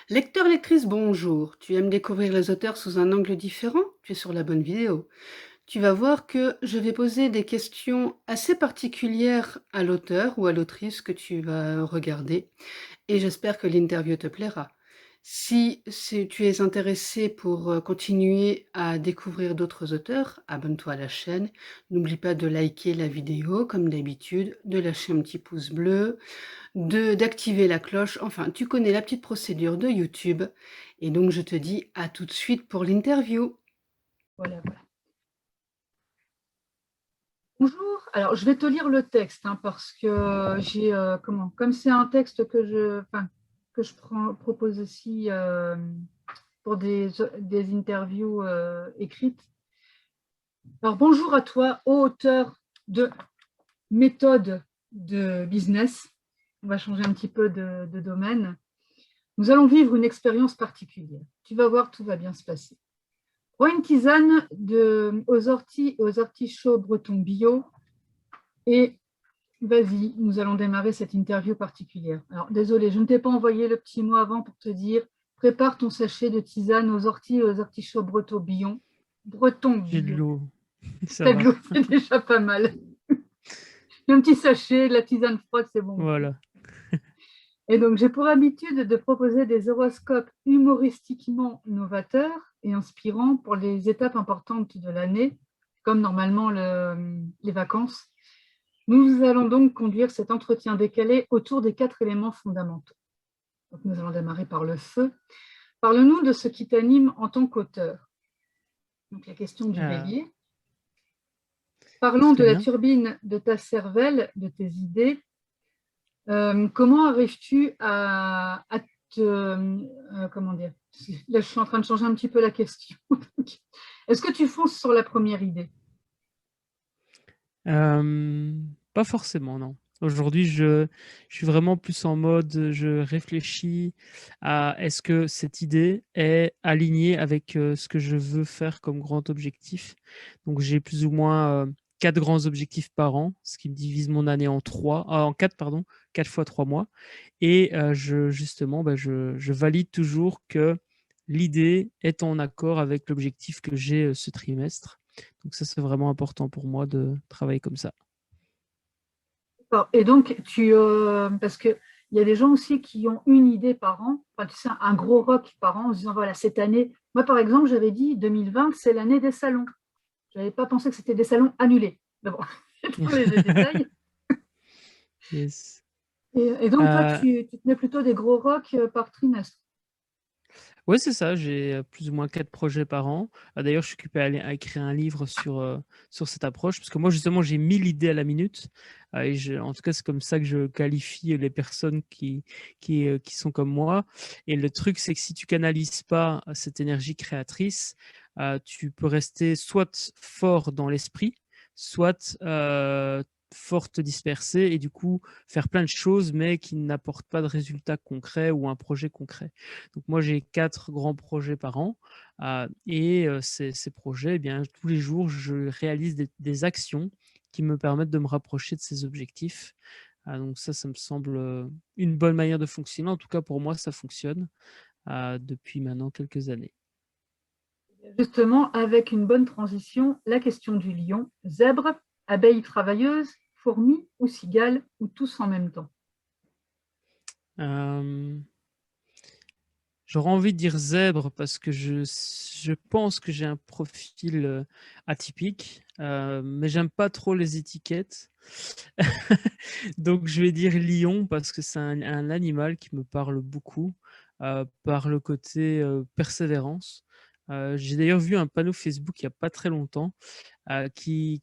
Lecteur, lectrice, bonjour. Tu aimes découvrir les auteurs sous un angle différent? Tu es sur la bonne vidéo. Tu vas voir que je vais poser des questions assez particulières à l'auteur ou à l'autrice que tu vas regarder et j'espère que l'interview te plaira. Si tu es intéressé pour continuer à découvrir d'autres auteurs, abonne-toi à la chaîne. N'oublie pas de liker la vidéo comme d'habitude, de lâcher un petit pouce bleu, d'activer la cloche. Enfin, tu connais la petite procédure de YouTube. Et donc, je te dis à tout de suite pour l'interview. Voilà, voilà. Bonjour. Alors, je vais te lire le texte parce que j'ai comme c'est un texte que je propose aussi pour des interviews écrites. Alors, bonjour à toi, auteur de méthode de business. On va changer un petit peu de domaine. Nous allons vivre une expérience particulière. Tu vas voir, tout va bien se passer. Prends une tisane aux orties et aux artichauts bretons bio et vas-y, nous allons démarrer cette interview particulière. Alors, désolé, je ne t'ai pas envoyé le petit mot avant pour te dire prépare ton sachet de tisane aux orties et aux artichauts bretons bio. J'ai de l'eau, ça T'as de va. l'eau, c'est déjà pas mal. Un petit sachet, de la tisane froide, c'est bon. Voilà. Et donc, j'ai pour habitude de proposer des horoscopes humoristiquement novateurs et inspirants pour les étapes importantes de l'année, comme normalement les vacances. Nous allons donc conduire cet entretien décalé autour des 4 éléments fondamentaux. Donc, nous allons démarrer par le feu. Parle-nous de ce qui t'anime en tant qu'auteur. Donc, la question du bélier. Parlons de la turbine de ta cervelle, de tes idées. Comment arrives-tu à te... comment dire? Là, je suis en train de changer un petit peu la question. Est-ce que tu fonces sur la première idée? Pas forcément, non. Aujourd'hui, je suis vraiment plus en mode, je réfléchis à est-ce que cette idée est alignée avec ce que je veux faire comme grand objectif. Donc, j'ai plus ou moins 4 grands objectifs par an, ce qui me divise mon année en 4, pardon, 4 fois 3 mois. Et justement, je valide toujours que l'idée est en accord avec l'objectif que j'ai ce trimestre. Donc ça, c'est vraiment important pour moi de travailler comme ça. Et donc, parce qu'il y a des gens aussi qui ont une idée par an, enfin, tu sais, un gros rock par an, en se disant, voilà, cette année, moi par exemple, j'avais dit 2020, c'est l'année des salons. Je n'avais pas pensé que c'était des salons annulés. Mais bon, c'est dans les détails. Yes. Et donc, toi, tu te mets plutôt des gros rocks par trimestre. Ouais, c'est ça. J'ai plus ou moins 4 projets par an. D'ailleurs, je suis occupé à écrire un livre sur cette approche, parce que moi, justement, j'ai 1000 idées à la minute. En tout cas, c'est comme ça que je qualifie les personnes qui sont comme moi. Et le truc, c'est que si tu canalises pas cette énergie créatrice, tu peux rester soit fort dans l'esprit, soit fort te disperser et du coup faire plein de choses, mais qui n'apportent pas de résultats concrets ou un projet concret. Donc moi, j'ai 4 grands projets par an et ces projets, eh bien, tous les jours, je réalise des actions qui me permettent de me rapprocher de ces objectifs. Donc ça me semble une bonne manière de fonctionner. En tout cas, pour moi, ça fonctionne depuis maintenant quelques années. Justement, avec une bonne transition, la question du lion. Zèbre, abeille travailleuse, fourmi ou cigale, ou tous en même temps? J'aurais envie de dire zèbre parce que je pense que j'ai un profil atypique, mais j'aime pas trop les étiquettes. Donc je vais dire lion parce que c'est un animal qui me parle beaucoup par le côté persévérance. J'ai d'ailleurs vu un panneau Facebook il n'y a pas très longtemps qui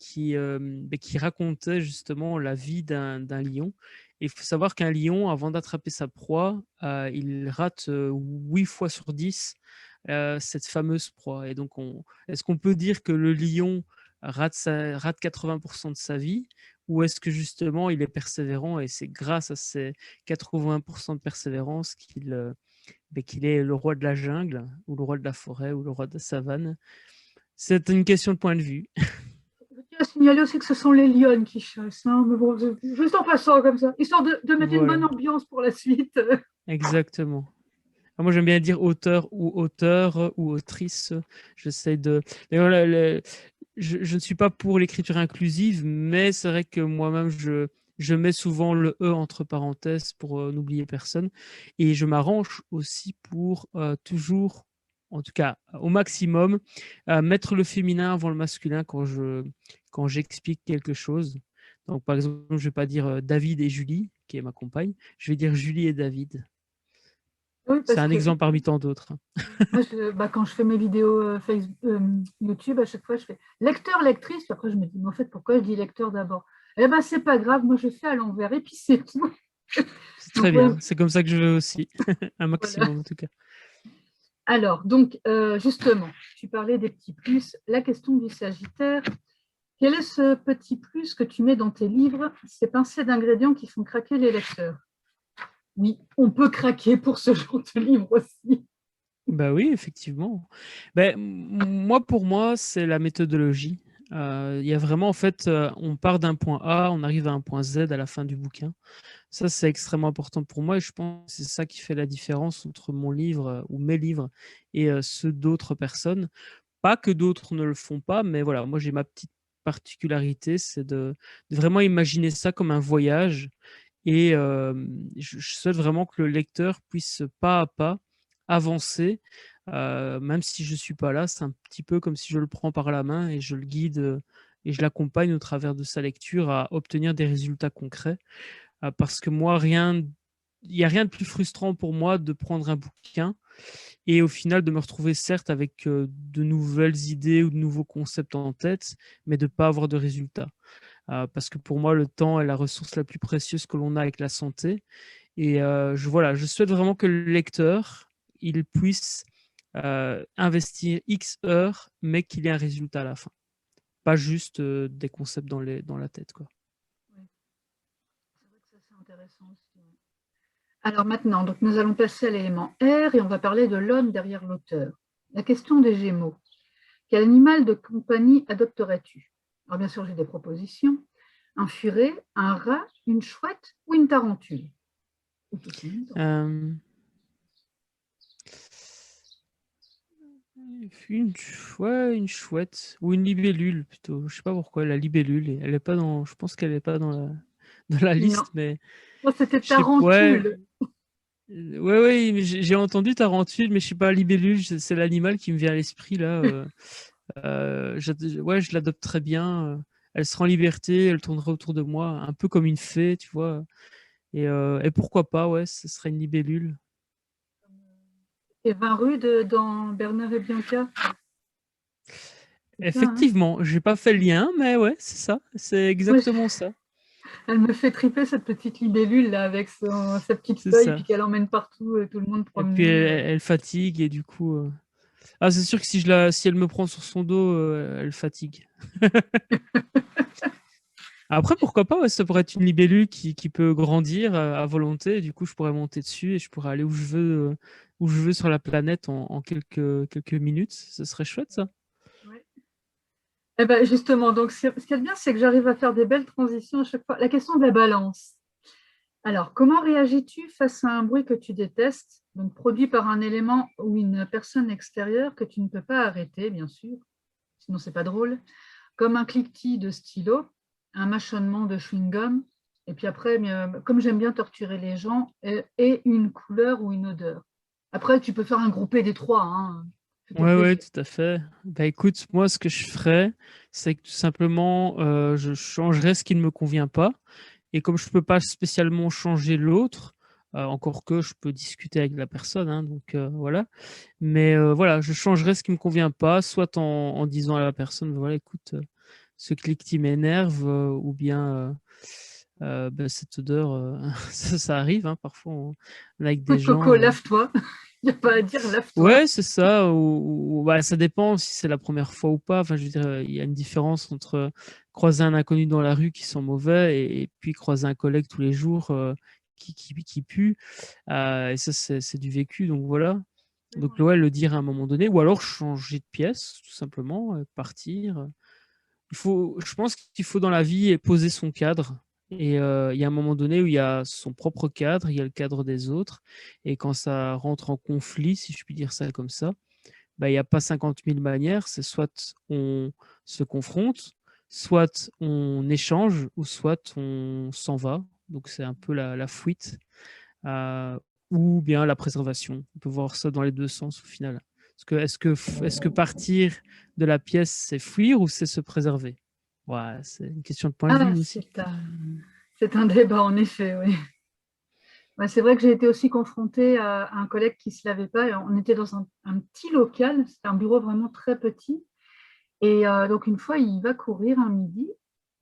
racontait justement la vie d'un lion. Et il faut savoir qu'un lion, avant d'attraper sa proie, il rate 8 fois sur 10 cette fameuse proie. Et donc, est-ce qu'on peut dire que le lion rate 80% de sa vie, ou est-ce que justement il est persévérant et c'est grâce à ces 80% de persévérance qu'il est le roi de la jungle, ou le roi de la forêt, ou le roi de la savane? C'est une question de point de vue. Je tiens à signaler aussi que ce sont les lionnes qui chassent, hein, mais bon, juste en passant comme ça, histoire de mettre une bonne Voilà, ambiance pour la suite. exactement. Moi, j'aime bien dire auteur ou autrice. J'essaie de. D'ailleurs, je ne suis pas pour l'écriture inclusive, mais c'est vrai que moi-même, je mets souvent le E entre parenthèses pour n'oublier personne. Et je m'arrange aussi pour toujours, en tout cas au maximum, mettre le féminin avant le masculin quand j'explique quelque chose. Donc, par exemple, je ne vais pas dire David et Julie, qui est ma compagne. Je vais dire Julie et David. Oui, C'est parce un que exemple parmi tant d'autres. moi, quand je fais mes vidéos YouTube, à chaque fois, je fais lecteur, lectrice. Puis après, je me dis, mais en fait, pourquoi je dis lecteur d'abord? Eh ben, c'est pas grave, moi, je fais à l'envers et puis c'est tout. C'est très Donc, ouais, bien. C'est comme ça que je veux aussi. Un voilà. maximum, en tout cas. Alors, donc, justement, tu parlais des petits plus. La question du Sagittaire. Quel est ce petit plus que tu mets dans tes livres, ces pincées d'ingrédients qui font craquer les lecteurs? Oui, on peut craquer pour ce genre de livre aussi. Bah oui, effectivement. Moi, pour moi, c'est la méthodologie. Il y a vraiment, en fait, on part d'un point A, on arrive à un point Z à la fin du bouquin. Ça, c'est extrêmement important pour moi et je pense que c'est ça qui fait la différence entre mon livre ou mes livres et ceux d'autres personnes. Pas que d'autres ne le font pas, mais voilà, moi, j'ai ma petite particularité, c'est de vraiment imaginer ça comme un voyage et je souhaite vraiment que le lecteur puisse pas à pas avancer, même si je suis pas là. C'est un petit peu comme si je le prends par la main et je le guide, et je l'accompagne au travers de sa lecture à obtenir des résultats concrets. Parce que moi, il y a rien de plus frustrant pour moi de prendre un bouquin et au final de me retrouver certes avec, de nouvelles idées ou de nouveaux concepts en tête, mais de pas avoir de résultats. Parce que pour moi, le temps est la ressource la plus précieuse que l'on a avec la santé. Et voilà, je souhaite vraiment que le lecteur, il puisse investir X heures, mais qu'il ait un résultat à la fin. Pas juste des concepts dans la tête, quoi. Oui, c'est vrai que ça, c'est intéressant aussi. Alors maintenant, donc nous allons passer à l'élément R et on va parler de l'homme derrière l'auteur. La question des Gémeaux. Quel animal de compagnie adopterais-tu? Alors bien sûr, j'ai des propositions. Un furet, un rat, une chouette ou une tarentule? Ou tout en même temps. Euh, une chouette ou une libellule plutôt. Je sais pas pourquoi la libellule. Elle est pas dans. Je pense qu'elle est pas dans la Non, liste, mais moi c'était je sais. Ouais, tarentule. ouais, mais j'ai entendu tarentule, mais je sais pas libellule. C'est l'animal qui me vient à l'esprit là. Ouais, je l'adopte très bien. Elle sera en liberté, elle tournera autour de moi, un peu comme une fée, tu vois. Et pourquoi pas, ouais, ce serait une libellule. Et 20 rue dans Bernard et Bianca. C'est ça, hein? Effectivement, j'ai pas fait le lien, mais ouais, c'est ça, c'est Moi, exactement ça, elle me fait triper cette petite libellule là avec sa petite c'est feuille ça. puis qu'elle emmène partout tout le monde Et puis promener. elle fatigue et du coup, ah, c'est sûr que si elle me prend sur son dos, elle fatigue. Après, pourquoi pas, ouais, ça pourrait être une libellule qui peut grandir à volonté. Et du coup, je pourrais monter dessus et je pourrais aller où je veux sur la planète en quelques minutes. Ce serait chouette, ça. Ouais. Eh ben justement, donc ce qui est bien, c'est que j'arrive à faire des belles transitions à chaque fois. La question de la balance. Alors, comment réagis-tu face à un bruit que tu détestes, donc produit par un élément ou une personne extérieure que tu ne peux pas arrêter, bien sûr, sinon c'est pas drôle, comme un cliquetis de stylo, un mâchonnement de chewing-gum, et puis après, comme j'aime bien torturer les gens, et une couleur ou une odeur. Après, tu peux faire un groupé des trois, hein. Fais-toi Ouais, plaisir. tout à fait. Bah écoute, moi, ce que je ferais, c'est que tout simplement, je changerais ce qui ne me convient pas. Et comme je peux pas spécialement changer l'autre, encore que je peux discuter avec la personne, hein, donc voilà. Mais voilà, je changerais ce qui me convient pas, soit en disant à la personne, voilà, écoute, ce cliquetis m'énerve, ou bien bah, cette odeur, ça arrive, hein, parfois, on est avec des Coco, gens. lave-toi. Il n'y a pas à dire, lave-toi. Ouais, c'est ça. Bah, ça dépend si c'est la première fois ou pas. Enfin, je veux dire, il y a une différence entre croiser un inconnu dans la rue qui sent mauvais et puis croiser un collègue tous les jours qui pue. Et ça, c'est du vécu. Donc voilà. Donc ouais, le dire à un moment donné, ou alors changer de pièce, tout simplement, partir. Je pense qu'il faut dans la vie poser son cadre Et il y a un moment donné où il y a son propre cadre, il y a le cadre des autres. Et quand ça rentre en conflit, si je puis dire ça comme ça, bah, il n'y a pas 50 000 manières. C'est soit on se confronte, soit on échange, ou soit on s'en va. Donc c'est un peu la fuite, euh, ou bien la préservation. On peut voir ça dans les deux sens au final. Est-ce que partir de la pièce, c'est fuir ou c'est se préserver? Ouais, c'est une question de point de Ah, vue aussi. c'est un débat, en effet, oui. Ouais, c'est vrai que j'ai été aussi confrontée à un collègue qui ne se lavait pas. Et on était dans un petit local, c'était un bureau vraiment très petit. Et donc, une fois, il va courir un midi,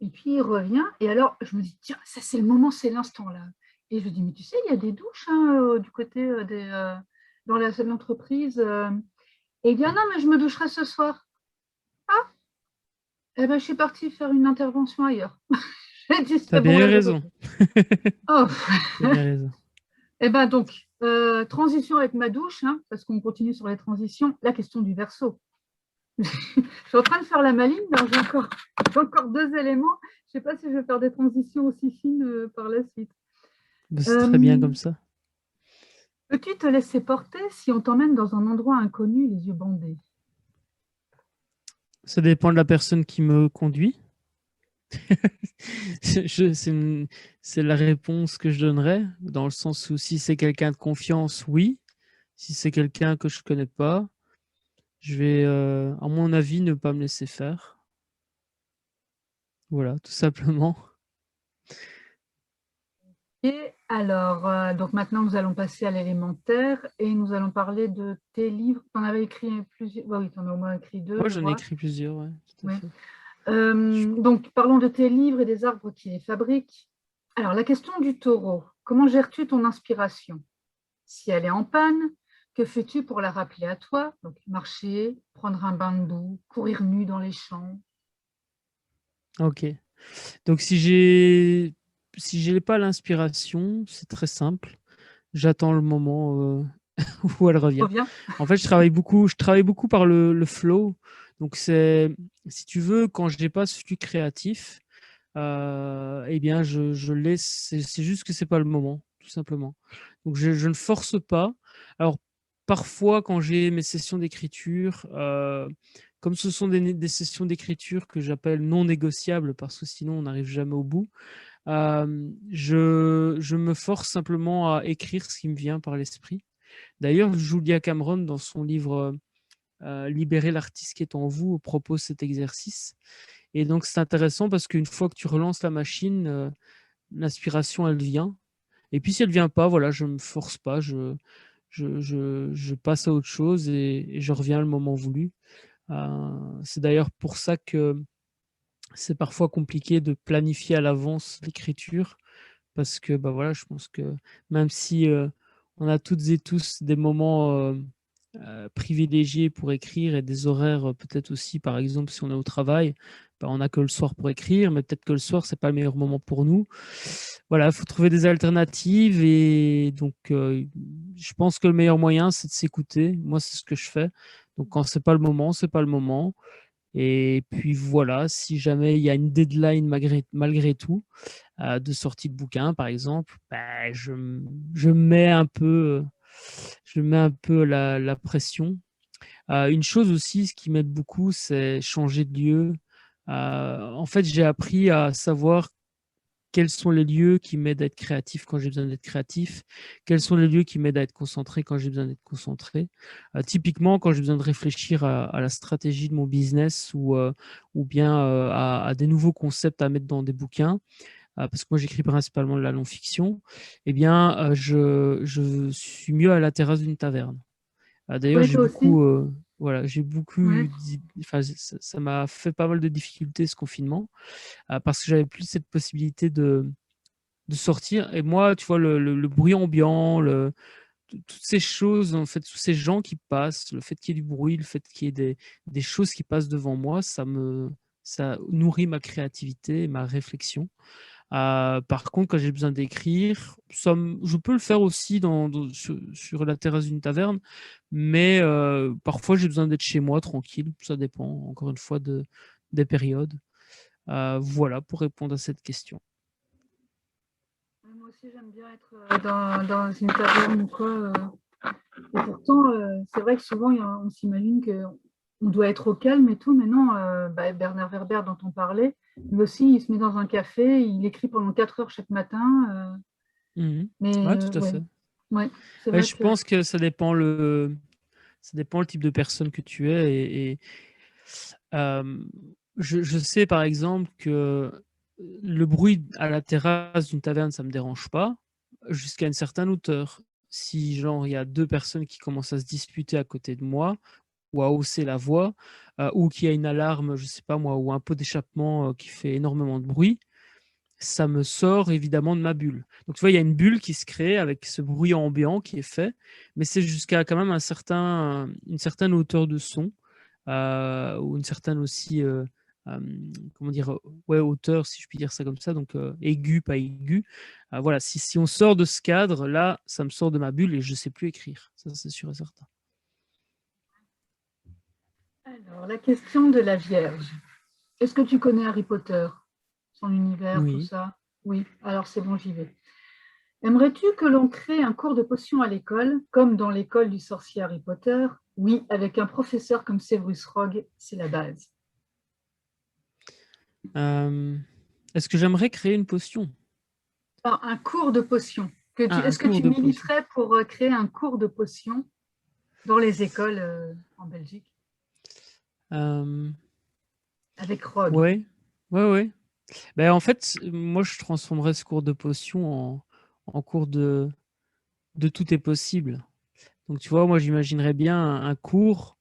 et puis il revient. Et alors, je me dis, tiens, ça, c'est le moment, c'est l'instant là. Et je lui dis, mais tu sais, il y a des douches hein, du côté dans l'entreprise. Et il dit, ah non, mais je me doucherai ce soir. Eh ben, je suis partie faire une intervention ailleurs. J'ai dit, T'as c'est bon, bien eu là, j'ai raison. compris. Oh. T'as bien raison. Eh ben donc, transition avec ma douche, hein, parce qu'on continue sur les transitions, la question du verso. Je suis en train de faire la maline, mais j'ai encore deux éléments. Je ne sais pas si je vais faire des transitions aussi fines par la suite. Bah, c'est très bien comme ça. Peux-tu te laisser porter si on t'emmène dans un endroit inconnu, les yeux bandés? Ça dépend de la personne qui me conduit. C'est la réponse que je donnerais, dans le sens où si c'est quelqu'un de confiance, oui. Si c'est quelqu'un que je connais pas, je vais, à mon avis, ne pas me laisser faire. Voilà, tout simplement. Et alors, donc maintenant, nous allons passer à l'élémentaire et nous allons parler de tes livres. Tu en avais écrit plusieurs. Oui, tu en as au moins écrit deux, Moi, je j'en ai vois. écrit plusieurs, ouais, tout à Oui. fait. Donc, parlons de tes livres et des arbres qui les fabriquent. Alors, la question du taureau. Comment gères-tu ton inspiration? Si elle est en panne, que fais-tu pour la rappeler à toi? Donc, marcher, prendre un bain de boue, courir nu dans les champs. Ok. Donc, si j'ai pas l'inspiration, c'est très simple. J'attends le moment où elle revient. Reviens. En fait, je travaille beaucoup par le flow. Donc, si tu veux, quand je n'ai pas ce flux créatif, eh bien, je laisse. C'est juste que c'est pas le moment, tout simplement. Donc, je ne force pas. Alors, parfois, quand j'ai mes sessions d'écriture, comme ce sont des sessions d'écriture que j'appelle non négociables, parce que sinon, on n'arrive jamais au bout, je me force simplement à écrire ce qui me vient par l'esprit. D'ailleurs, Julia Cameron, dans son livre Libérer l'artiste qui est en vous, propose cet exercice. Et donc, c'est intéressant parce qu'une fois que tu relances la machine, l'inspiration, elle vient. Et puis, si elle ne vient pas, voilà, je ne me force pas, je passe à autre chose et je reviens le moment voulu. C'est d'ailleurs pour ça que c'est parfois compliqué de planifier à l'avance l'écriture parce que bah voilà, je pense que même si on a toutes et tous des moments privilégiés pour écrire et des horaires peut-être aussi, par exemple, si on est au travail, bah, on n'a que le soir pour écrire, mais peut-être que le soir, c'est pas le meilleur moment pour nous. Voilà, il faut trouver des alternatives et donc je pense que le meilleur moyen, c'est de s'écouter. Moi, c'est ce que je fais. Donc quand c'est pas le moment, c'est pas le moment. Et puis voilà, si jamais il y a une deadline malgré tout, de sortie de bouquin, par exemple, bah, je mets un peu, la pression. Une chose aussi, ce qui m'aide beaucoup, c'est changer de lieu. En fait, j'ai appris à savoir quels sont les lieux qui m'aident à être créatif quand j'ai besoin d'être créatif, quels sont les lieux qui m'aident à être concentré quand j'ai besoin d'être concentré. Typiquement, quand j'ai besoin de réfléchir à la stratégie de mon business ou bien à des nouveaux concepts à mettre dans des bouquins, parce que moi j'écris principalement de la non-fiction, eh bien je suis mieux à la terrasse d'une taverne. D'ailleurs, Oui, toi aussi. voilà, Ouais. enfin, ça m'a fait pas mal de difficultés ce confinement, parce que j'avais plus cette possibilité de sortir. Et moi, tu vois, le bruit ambiant, toutes ces choses, en fait, tous ces gens qui passent, le fait qu'il y ait du bruit, le fait qu'il y ait des choses qui passent devant moi, ça nourrit ma créativité et ma réflexion. Par contre, quand j'ai besoin d'écrire, je peux le faire aussi sur la terrasse d'une taverne, mais parfois j'ai besoin d'être chez moi tranquille. Ça dépend, encore une fois, des périodes. Voilà pour répondre à cette question. moi aussi, j'aime bien être dans une taverne ou quoi. Et pourtant, c'est vrai que souvent, on s'imagine qu'on doit être au calme et tout, mais non, Bernard Werber dont on parlait, lui aussi, il se met dans un café, il écrit pendant 4 heures chaque matin. Ouais, tout à Ouais, fait. ouais, c'est Ouais, vrai je que pense que ça dépend le type de personne que tu es. Euh, je sais par exemple que le bruit à la terrasse d'une taverne, ça me dérange pas, jusqu'à une certaine hauteur. Si genre il y a deux personnes qui commencent à se disputer à côté de moi, ou à hausser la voix, ou qu'il y a une alarme, je sais pas moi, ou un pot d'échappement qui fait énormément de bruit, ça me sort évidemment de ma bulle. Donc tu vois, il y a une bulle qui se crée avec ce bruit ambiant qui est fait, mais c'est jusqu'à quand même une certaine hauteur de son, ou une certaine aussi, euh, comment dire, ouais, hauteur, si je puis dire ça comme ça, donc aigu, pas aigu. Voilà, si on sort de ce cadre, là, ça me sort de ma bulle et je sais plus écrire. Ça, c'est sûr et certain. alors, la question de la Vierge. Est-ce que tu connais Harry Potter, son univers, tout Oui. ça? Oui, alors c'est bon, j'y vais. Aimerais-tu que l'on crée un cours de potions à l'école, comme dans l'école du sorcier Harry Potter? Oui, avec un professeur comme Severus Rogue, c'est la base. Euh, Est-ce que j'aimerais créer une potion? Alors, un cours de potions. Ah, un Est-ce que cours tu de potion. militerais pour créer un cours de potions dans les écoles en Belgique Euh, avec Rogue? ouais, ouais, ouais. Ben, en fait, moi, je transformerais ce cours de potion en cours de tout est possible. Donc, tu vois, moi, j'imaginerais bien un cours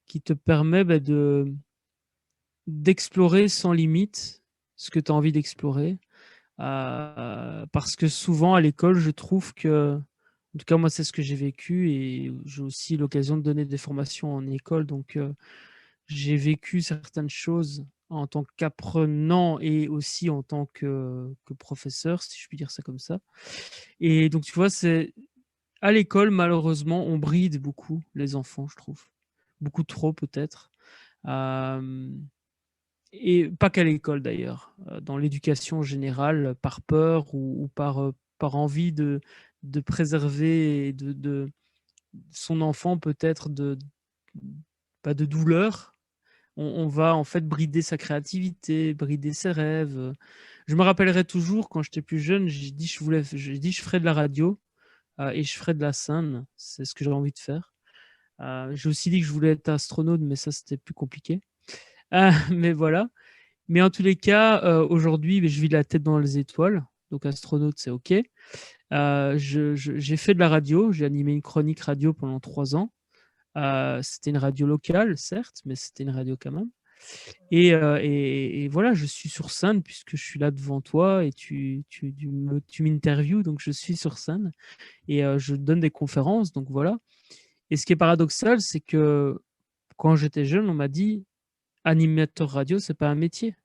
qui te permet d'explorer sans limite ce que tu as envie d'explorer. Parce que souvent, à l'école, je trouve que, en tout cas, moi, c'est ce que j'ai vécu et j'ai aussi l'occasion de donner des formations en école. Donc, j'ai vécu certaines choses en tant qu'apprenant et aussi en tant que professeur, si je puis dire ça comme ça. Et donc, tu vois, c'est à l'école, malheureusement, on bride beaucoup les enfants, je trouve. Beaucoup trop, peut-être. Euh, et pas qu'à l'école, d'ailleurs. Dans l'éducation générale, par peur ou par envie de préserver son enfant, peut-être pas de douleur. On va en fait brider sa créativité, brider ses rêves. Je me rappellerai toujours quand j'étais plus jeune, j'ai dit je ferais de la radio et je ferais de la scène. C'est ce que j'avais envie de faire. J'ai aussi dit que je voulais être astronaute, mais ça c'était plus compliqué. Mais voilà. Mais en tous les cas, aujourd'hui, je vis la tête dans les étoiles. Donc astronaute, c'est OK. J'ai fait de la radio. J'ai animé une chronique radio pendant 3 ans. C'était une radio locale, certes, mais c'était une radio quand même. Et voilà, je suis sur scène puisque je suis là devant toi et tu m'interviews, donc je suis sur scène et je donne des conférences, donc voilà. Et ce qui est paradoxal, c'est que quand j'étais jeune, on m'a dit animateur radio, c'est pas un métier.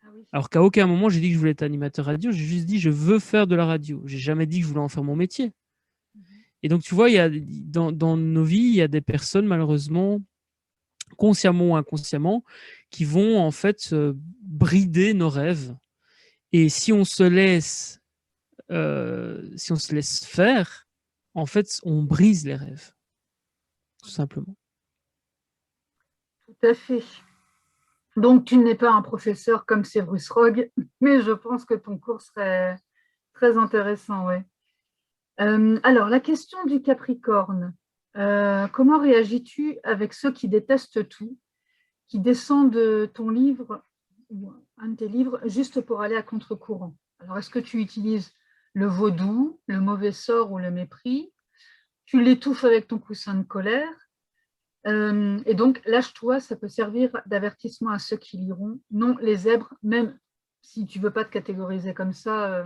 Ah oui. Alors qu'à aucun moment j'ai dit que je voulais être animateur radio, j'ai juste dit je veux faire de la radio. J'ai jamais dit que je voulais en faire mon métier. Mhm. Et donc tu vois, dans nos vies, il y a des personnes malheureusement consciemment ou inconsciemment, qui vont en fait brider nos rêves. Et si on se laisse faire, en fait, on brise les rêves, tout simplement. Tout à fait. Donc, tu n'es pas un professeur comme Severus Rogue, mais je pense que ton cours serait très intéressant, ouais. Alors, la question du Capricorne. Comment réagis-tu avec ceux qui détestent tout, qui descendent de ton livre, ou un de tes livres, juste pour aller à contre-courant? Alors, est-ce que tu utilises le vaudou, le mauvais sort ou le mépris? Tu l'étouffes avec ton coussin de colère? Et donc, lâche-toi, ça peut servir d'avertissement à ceux qui liront. Non, les zèbres, même si tu ne veux pas te catégoriser comme ça,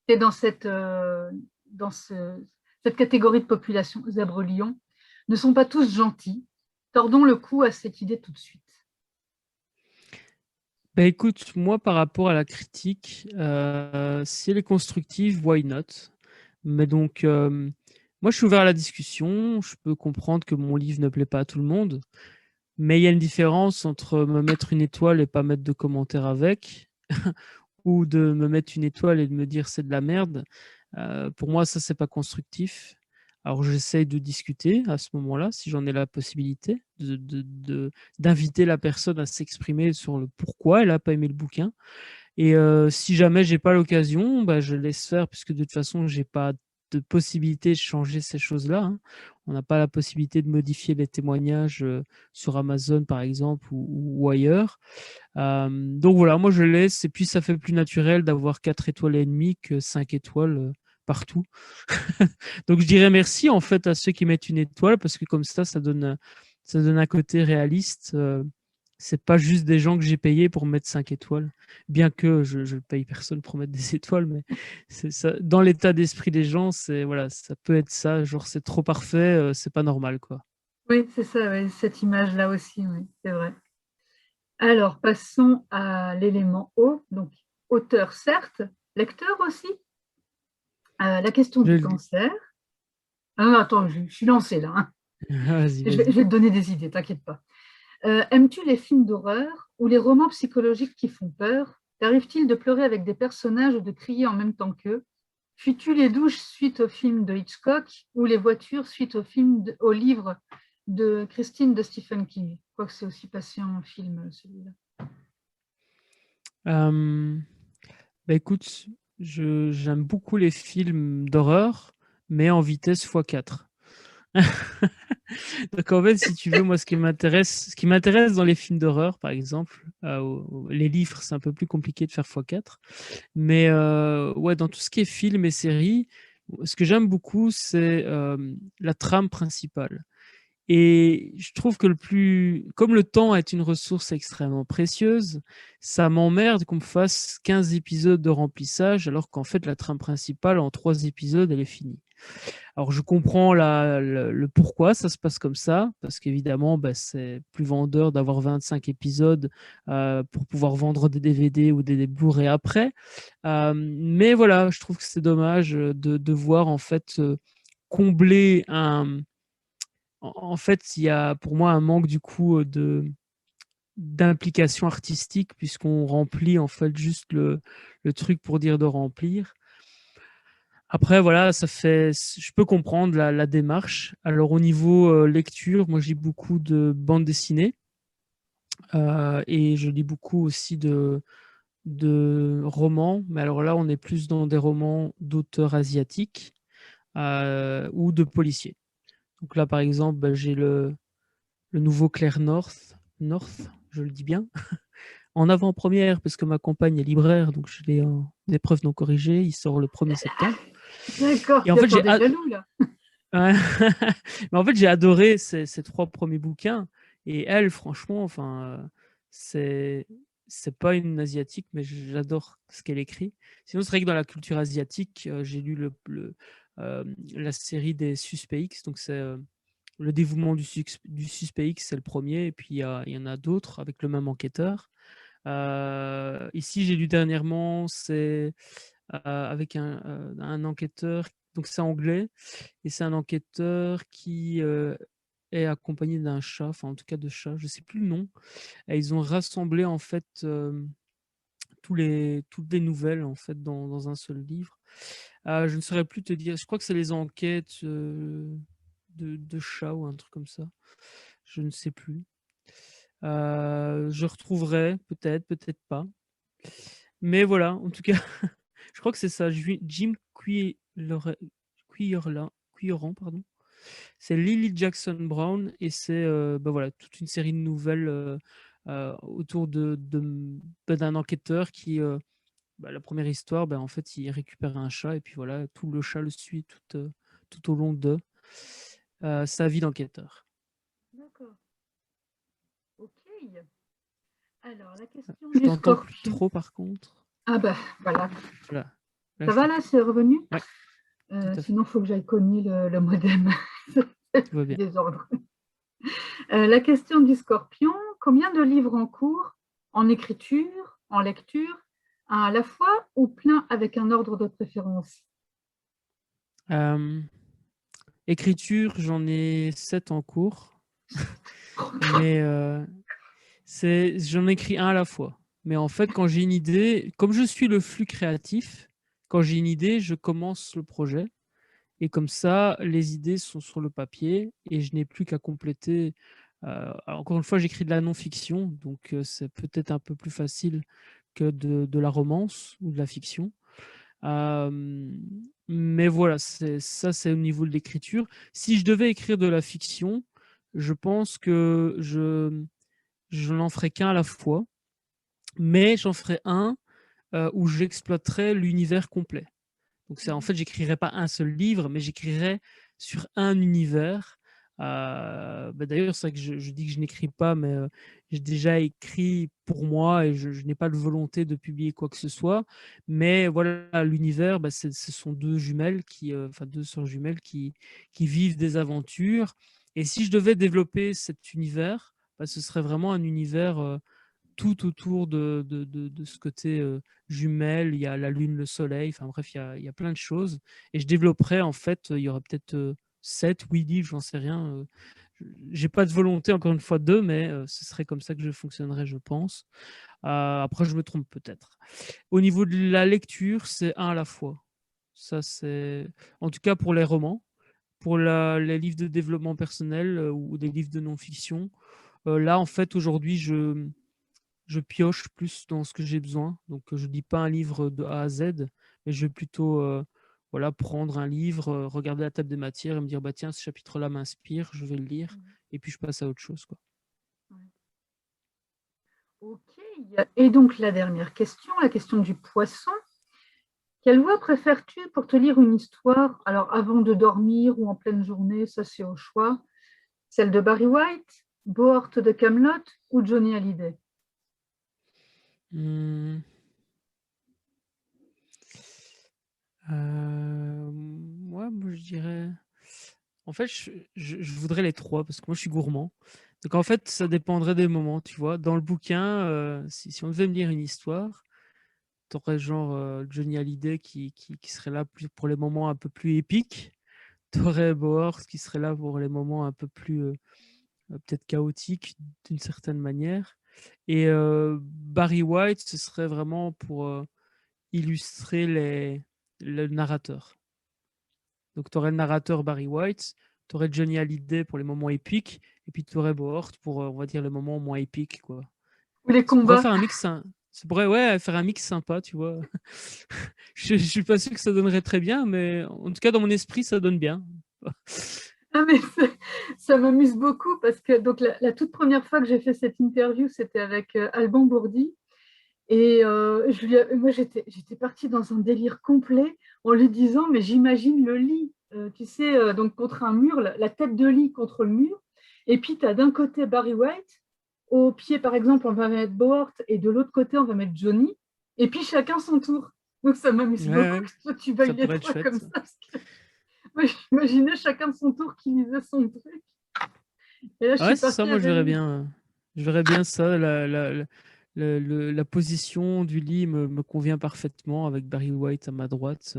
tu es dans cette catégorie de population, zèbres-lions, ne sont pas tous gentils. Tordons le cou à cette idée tout de suite. Ben écoute, moi par rapport à la critique, si elle est constructive, why not? Mais donc, moi je suis ouvert à la discussion, je peux comprendre que mon livre ne plaît pas à tout le monde, mais il y a une différence entre me mettre une étoile et pas mettre de commentaires avec, ou de me mettre une étoile et de me dire c'est de la merde, pour moi, ça, c'est pas constructif. Alors, j'essaye de discuter à ce moment-là, si j'en ai la possibilité, d'inviter la personne à s'exprimer sur le pourquoi elle n'a pas aimé le bouquin. Et si jamais j'ai pas l'occasion, bah, je laisse faire, puisque de toute façon, j'ai pas de possibilité de changer ces choses-là, hein. On n'a pas la possibilité de modifier les témoignages sur Amazon, par exemple, ou ailleurs. Donc voilà, moi je laisse, et puis ça fait plus naturel d'avoir 4 étoiles et demie que 5 étoiles partout. Donc je dirais merci en fait à ceux qui mettent une étoile, parce que comme ça donne un côté réaliste. C'est pas juste des gens que j'ai payés pour mettre 5 étoiles, bien que je ne paye personne pour mettre des étoiles, mais c'est ça, dans l'état d'esprit des gens, c'est voilà, ça peut être ça, genre c'est trop parfait, c'est pas normal quoi. Oui, c'est ça, ouais, cette image-là aussi, oui, c'est vrai. Alors, passons à l'élément O, donc auteur certes, lecteur aussi. La question Je du le dis. cancer. Ah non, attends, je suis lancée là, hein. Vas-y, Je vais vas-y. te donner des idées, t'inquiète pas. Aimes-tu les films d'horreur ou les romans psychologiques qui font peur? T'arrive-t-il de pleurer avec des personnages ou de crier en même temps qu'eux? Fuis-tu les douches suite au film de Hitchcock ou les voitures suite au livre de Christine de Stephen King? Je crois que c'est aussi passé en film, celui-là. Euh, Bah écoute, j'aime beaucoup les films d'horreur, mais en vitesse x4. Donc en fait, si tu veux, moi, ce qui m'intéresse dans les films d'horreur, par exemple, les livres, c'est un peu plus compliqué de faire x4. Mais ouais, dans tout ce qui est film et séries, ce que j'aime beaucoup, c'est la trame principale. Et je trouve que comme le temps est une ressource extrêmement précieuse, ça m'emmerde qu'on me fasse 15 épisodes de remplissage alors qu'en fait la trame principale en 3 épisodes elle est finie. Alors je comprends le pourquoi ça se passe comme ça, parce qu'évidemment bah, c'est plus vendeur d'avoir 25 épisodes pour pouvoir vendre des DVD ou des Blu-ray après. Mais voilà, je trouve que c'est dommage de devoir en fait combler en fait, il y a pour moi un manque du coup d'implication artistique, puisqu'on remplit en fait juste le truc pour dire de remplir. Après, voilà, je peux comprendre la démarche. Alors, au niveau lecture, moi, je lis beaucoup de bandes dessinées et je lis beaucoup aussi de romans. Mais alors là, on est plus dans des romans d'auteurs asiatiques ou de policiers. Donc là, par exemple, bah, j'ai le nouveau Claire North, je le dis bien, en avant-première, parce que ma compagne est libraire, donc je l'ai en épreuve non corrigée. Il sort le 1er septembre. D'accord, Et en tu fait, attends des jaloux là. Ouais. Mais en fait, j'ai adoré ces 3 premiers bouquins. Et elle, franchement, enfin, c'est pas une asiatique, mais j'adore ce qu'elle écrit. Sinon, c'est vrai que dans la culture asiatique, j'ai lu la série des Suspects X. Donc, c'est le dévouement du Suspect X, c'est le premier. Et puis, il y en a d'autres avec le même enquêteur. Ici, j'ai lu dernièrement, c'est avec un enquêteur. Donc, c'est anglais. Et c'est un enquêteur qui est accompagné d'un chat, enfin en tout cas de chat, je sais plus le nom. Et ils ont rassemblé en fait toutes les nouvelles en fait dans un seul livre. Je ne saurais plus te dire. Je crois que c'est les enquêtes de chats ou un truc comme ça. Je ne sais plus. Je retrouverai peut-être, peut-être pas. Mais voilà, en tout cas, je crois que c'est ça. Jim Quirolan, pardon. C'est Lily Jackson Brown et c'est bah voilà, toute une série de nouvelles autour d'un enquêteur qui, la première histoire, en fait, il récupère un chat et puis voilà, tout le chat le suit tout au long de sa vie d'enquêteur. D'accord, ok. Alors, la question Je du t'entends plus scorpion. trop par contre. Ah bah voilà. Voilà. Là, Ça je va là, t'entends. c'est revenu? Ouais, tout à fait. Sinon, il faut que j'aille cogner le modem. Tout va bien. Désordre. La question du scorpion, combien de livres en cours, en écriture, en lecture, un à la fois ou plein avec un ordre de préférence? Écriture, j'en ai 7 en cours, mais j'en écris un à la fois. Mais en fait, quand j'ai une idée, comme je suis le flux créatif, quand j'ai une idée, je commence le projet. Et comme ça, les idées sont sur le papier et je n'ai plus qu'à compléter. Encore une fois, j'écris de la non-fiction, donc c'est peut-être un peu plus facile que de la romance ou de la fiction. Mais voilà, ça, c'est au niveau de l'écriture. Si je devais écrire de la fiction, je pense que je n'en ferais qu'un à la fois, mais j'en ferais un où j'exploiterais l'univers complet. Donc, c'est en fait, j'écrirais pas un seul livre, mais j'écrirais sur un univers. D'ailleurs, c'est vrai que je dis que je n'écris pas, mais j'ai déjà écrit pour moi et je n'ai pas de volonté de publier quoi que ce soit. Mais voilà, l'univers, ce sont deux jumelles enfin deux sœurs jumelles qui vivent des aventures. Et si je devais développer cet univers, ce serait vraiment un univers tout autour de ce côté jumelle. Il y a la lune, le soleil, enfin bref, il y a plein de choses. Et je développerai, en fait, il y aurait peut-être 7, 8 livres, j'en sais rien. J'ai pas de volonté, encore une fois, d'eux, mais ce serait comme ça que je fonctionnerais, je pense. Après, je me trompe peut-être. Au niveau de la lecture, c'est un à la fois. Ça, c'est. En tout cas, pour les romans. Pour les livres de développement personnel ou des livres de non-fiction, là, en fait, aujourd'hui, je pioche plus dans ce que j'ai besoin. Donc, je ne lis pas un livre de A à Z, mais je vais plutôt voilà, prendre un livre, regarder la table des matières et me dire, bah, tiens, ce chapitre-là m'inspire, je vais le lire, et puis je passe à autre chose, quoi. Ok. Et donc la dernière question, la question du poisson. Quelle voix préfères-tu pour te lire une histoire? Alors avant de dormir ou en pleine journée, ça c'est au choix. Celle de Barry White, Bohort de Camelot ou Johnny Hallyday? Hmm. Moi, je dirais. En fait, je voudrais les trois parce que moi, je suis gourmand. Donc, en fait, ça dépendrait des moments, tu vois. Dans le bouquin, si on devait me lire une histoire, tu aurais genre Johnny Hallyday qui serait là pour les moments un peu plus épiques. Tu aurais Bohort qui serait là pour les moments un peu plus peut-être chaotiques d'une certaine manière. Et Barry White, ce serait vraiment pour illustrer le narrateur. Donc, tu aurais le narrateur Barry White, tu aurais Johnny Hallyday pour les moments épiques, et puis tu aurais Bohort pour, on va dire, les moments moins épiques, quoi. Ou les Ça pourrait combats? faire un mix, ça pourrait, ouais, faire un mix sympa, tu vois. Je suis pas sûr que ça donnerait très bien, mais en tout cas, dans mon esprit, ça donne bien. Ah, mais ça m'amuse beaucoup parce que donc la toute première fois que j'ai fait cette interview, c'était avec Alban Bourdi. Et moi, j'étais partie dans un délire complet en lui disant, mais j'imagine le lit, tu sais, donc contre un mur, la tête de lit contre le mur. Et puis, tu as d'un côté Barry White, au pied, par exemple, on va mettre Bohort, et de l'autre côté, on va mettre Johnny. Et puis, chacun son tour. Donc, ça m'amuse Ouais, beaucoup ouais, que toi, tu ça veuilles les pourrait être trois comme chouette. ça. Parce que moi, j'imaginais chacun de son tour qui lisait son truc. Et là, je Ouais, suis c'est ça, partie moi, à délire. je verrais bien ça. La position du lit me convient parfaitement avec Barry White à ma droite.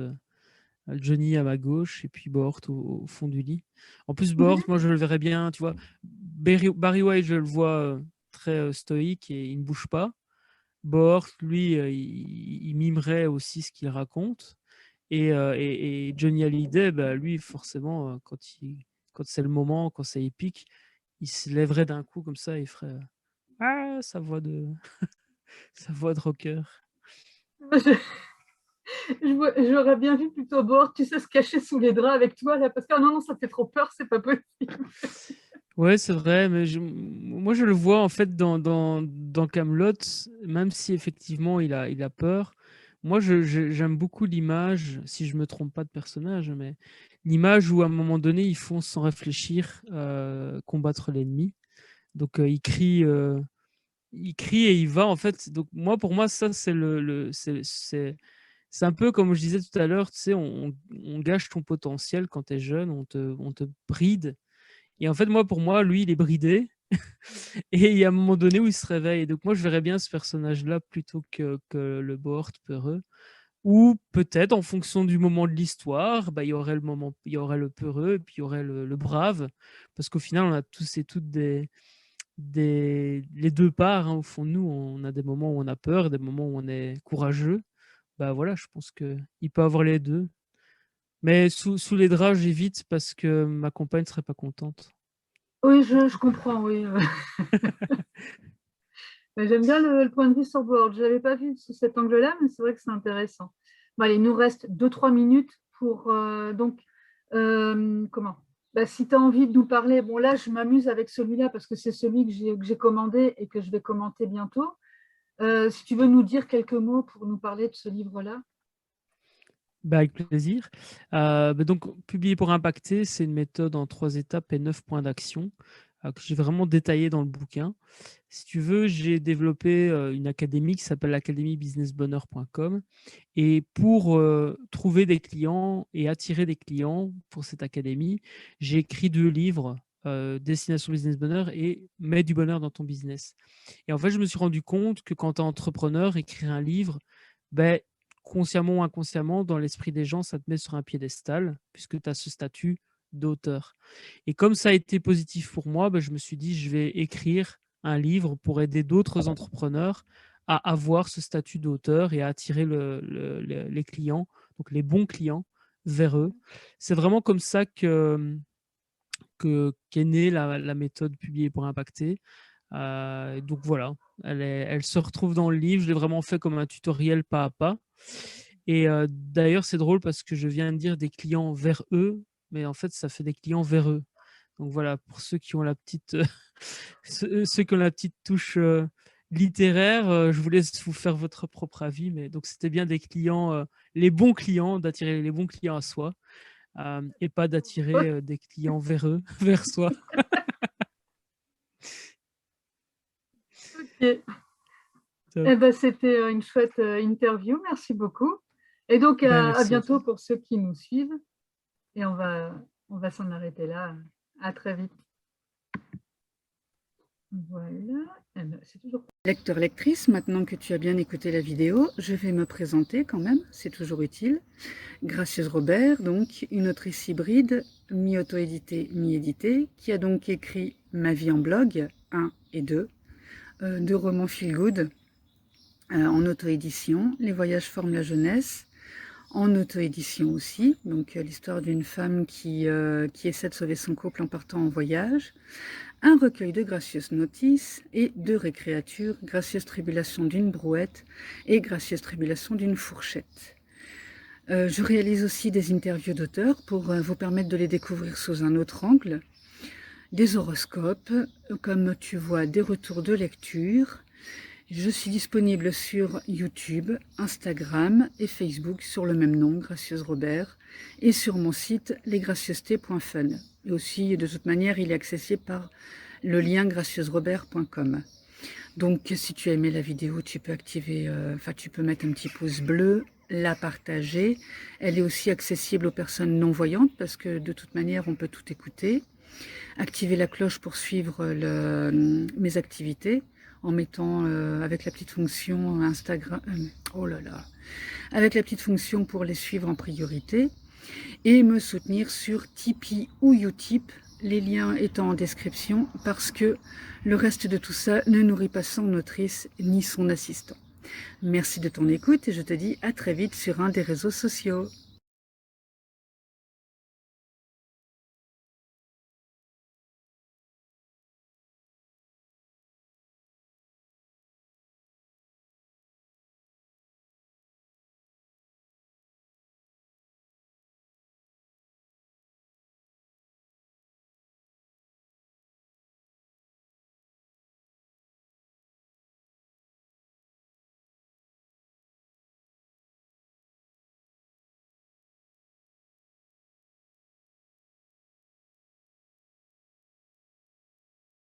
Johnny à ma gauche et puis Bohort au fond du lit. En plus, Bohort, moi je le verrais bien, tu vois. Barry White, je le vois très stoïque et il ne bouge pas. Bohort, lui, il mimerait aussi ce qu'il raconte. Et Johnny Hallyday, bah, lui, forcément, quand c'est le moment, quand c'est épique, il se lèverait d'un coup comme ça et il ferait sa voix sa voix de rocker. J'aurais bien vu plutôt Bohort, tu sais, se cacher sous les draps avec toi, là, parce que non, non, ça fait trop peur, c'est pas possible. Ouais, c'est vrai, mais moi je le vois en fait dans Camelot, même si effectivement il a peur. Moi, j'aime beaucoup l'image, si je me trompe pas de personnage, mais l'image où à un moment donné ils font sans réfléchir combattre l'ennemi. Donc il crie et il va en fait. Donc moi, pour moi, ça c'est c'est un peu comme je disais tout à l'heure, tu sais, on gâche ton potentiel quand tu es jeune, on te bride. Et en fait, pour moi, lui, il est bridé. Et il y a un moment donné où il se réveille. Et donc, moi, je verrais bien ce personnage-là plutôt que le Bohort peureux. Ou peut-être, en fonction du moment de l'histoire, bah, il y aurait le moment, il y aurait le peureux et puis il y aurait le brave. Parce qu'au final, on a tous et toutes les deux parts, hein, au fond de nous. On a des moments où on a peur, des moments où on est courageux. Bah voilà, je pense qu'il peut avoir les deux. Mais sous les draps, j'évite parce que ma compagne ne serait pas contente. Oui, je comprends, oui. Mais j'aime bien le point de vue sur Board. Je ne l'avais pas vu sous cet angle-là, mais c'est vrai que c'est intéressant. Bon, allez, il nous reste 2-3 minutes pour comment si tu as envie de nous parler, bon là je m'amuse avec celui-là parce que c'est celui que j'ai commandé et que je vais commenter bientôt. Si tu veux nous dire quelques mots pour nous parler de ce livre-là. Bah, avec plaisir. Donc, publier pour impacter, c'est une méthode en 3 étapes et 9 points d'action que j'ai vraiment détaillé dans le bouquin. Si tu veux, j'ai développé une académie qui s'appelle l'académiebusinessbonheur.com. Et pour trouver des clients et attirer des clients pour cette académie, j'ai écrit 2 livres, Destination Business Bonheur et Mets du bonheur dans ton business. Et en fait, je me suis rendu compte que quand tu es entrepreneur, écrire un livre, ben, consciemment ou inconsciemment, dans l'esprit des gens, ça te met sur un piédestal, puisque tu as ce statut d'auteur. Et comme ça a été positif pour moi, ben, je me suis dit, je vais écrire un livre pour aider d'autres entrepreneurs à avoir ce statut d'auteur et à attirer les clients, donc les bons clients, vers eux. C'est vraiment comme ça qu'est née la méthode publiée pour impacter. Donc voilà, elle se retrouve dans le livre. Je l'ai vraiment fait comme un tutoriel pas à pas. Et d'ailleurs, c'est drôle parce que je viens de dire des clients vers eux, mais en fait, ça fait des clients vers eux. Donc voilà, pour ceux qui ont la petite, ceux qui ont la petite touche littéraire, je vous laisse vous faire votre propre avis. Mais donc, c'était bien des clients, les bons clients, d'attirer les bons clients à soi et pas d'attirer des clients vers eux, vers soi. Ok. Eh ben, c'était une chouette interview. Merci beaucoup. Et donc, Ben, à merci à bientôt toi. pour ceux qui nous suivent. Et on va s'en arrêter là. À très vite. Voilà. Eh ben, c'est toujours... Lecteur, lectrice, maintenant que tu as bien écouté la vidéo, je vais me présenter quand même, c'est toujours utile. Gracieuse Robert, donc une autrice hybride, mi-auto-éditée, mi-éditée, qui a donc écrit Ma vie en blog 1 et 2, 2 romans feel good en auto-édition, Les voyages forment la jeunesse, en auto-édition aussi, donc l'histoire d'une femme qui essaie de sauver son couple en partant en voyage, un recueil de gracieuses notices et 2 récréatures, Gracieuse tribulation d'une brouette et Gracieuse tribulation d'une fourchette. Je réalise aussi des interviews d'auteurs pour vous permettre de les découvrir sous un autre angle, des horoscopes, comme tu vois, des retours de lecture. Je suis disponible sur YouTube, Instagram et Facebook sur le même nom, Gracieuse Robert, et sur mon site lesgracieusetés.fun. Et aussi, de toute manière, il est accessible par le lien gracieusrobert.com. Donc, si tu as aimé la vidéo, tu peux activer, tu peux mettre un petit pouce bleu, la partager. Elle est aussi accessible aux personnes non-voyantes parce que de toute manière, on peut tout écouter. Activer la cloche pour suivre mes activités en mettant avec la petite fonction Instagram, avec la petite fonction pour les suivre en priorité, et me soutenir sur Tipeee ou Utip, les liens étant en description, parce que le reste de tout ça ne nourrit pas son autrice ni son assistant. Merci de ton écoute et je te dis à très vite sur un des réseaux sociaux.